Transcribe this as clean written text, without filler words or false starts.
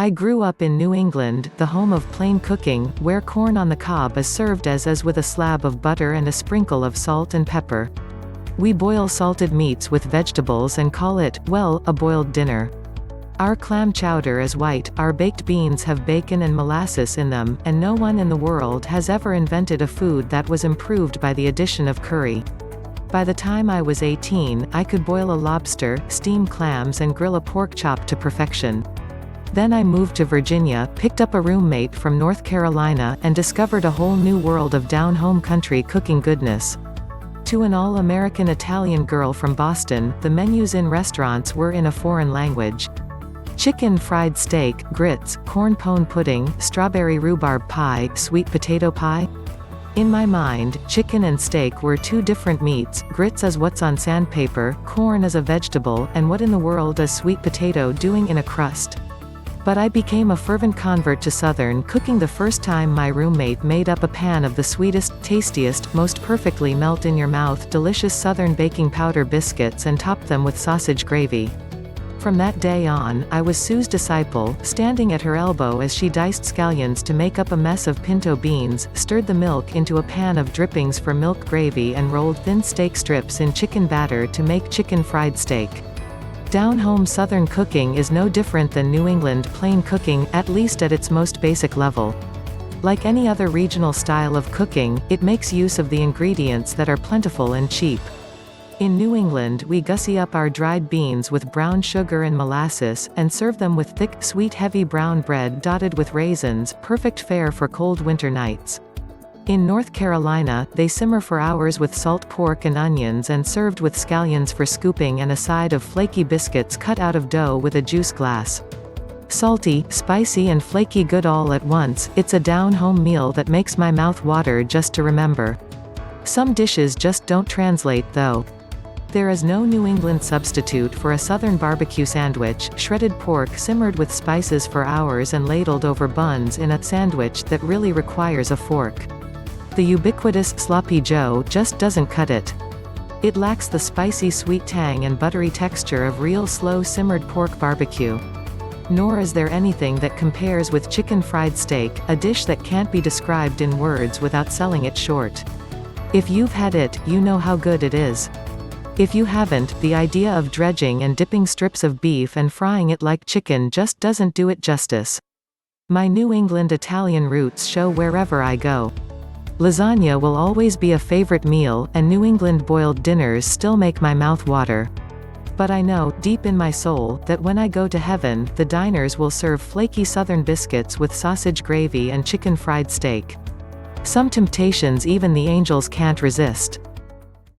I grew up in New England, the home of plain cooking, where corn on the cob is served as with a slab of butter and a sprinkle of salt and pepper. We boil salted meats with vegetables and call it, well, a boiled dinner. Our clam chowder is white, our baked beans have bacon and molasses in them, and no one in the world has ever invented a food that was improved by the addition of curry. By the time I was 18, I could boil a lobster, steam clams and grill a pork chop to perfection. Then I moved to Virginia, picked up a roommate from North Carolina, and discovered a whole new world of down-home country cooking goodness. To an all-American Italian girl from Boston, the menus in restaurants were in a foreign language. Chicken fried steak, grits, corn pone pudding, strawberry rhubarb pie, sweet potato pie. In my mind, chicken and steak were two different meats, grits is what's on sandpaper, corn is a vegetable, and what in the world is sweet potato doing in a crust? But I became a fervent convert to Southern cooking the first time my roommate made up a pan of the sweetest, tastiest, most perfectly melt-in-your-mouth delicious Southern baking powder biscuits and topped them with sausage gravy. From that day on, I was Sue's disciple, standing at her elbow as she diced scallions to make up a mess of pinto beans, stirred the milk into a pan of drippings for milk gravy and rolled thin steak strips in chicken batter to make chicken fried steak. Down-home Southern cooking is no different than New England plain cooking, at least at its most basic level. Like any other regional style of cooking, it makes use of the ingredients that are plentiful and cheap. In New England we gussy up our dried beans with brown sugar and molasses, and serve them with thick, sweet heavy brown bread dotted with raisins, perfect fare for cold winter nights. In North Carolina, they simmer for hours with salt pork and onions and served with scallions for scooping and a side of flaky biscuits cut out of dough with a juice glass. Salty, spicy and flaky good all at once, it's a down-home meal that makes my mouth water just to remember. Some dishes just don't translate though. There is no New England substitute for a Southern barbecue sandwich, shredded pork simmered with spices for hours and ladled over buns in a sandwich that really requires a fork. The ubiquitous Sloppy Joe just doesn't cut it. It lacks the spicy sweet tang and buttery texture of real slow simmered pork barbecue. Nor is there anything that compares with chicken fried steak, a dish that can't be described in words without selling it short. If you've had it, you know how good it is. If you haven't, the idea of dredging and dipping strips of beef and frying it like chicken just doesn't do it justice. My New England Italian roots show wherever I go. Lasagna will always be a favorite meal, and New England boiled dinners still make my mouth water. But I know, deep in my soul, that when I go to heaven, the diners will serve flaky Southern biscuits with sausage gravy and chicken fried steak. Some temptations even the angels can't resist.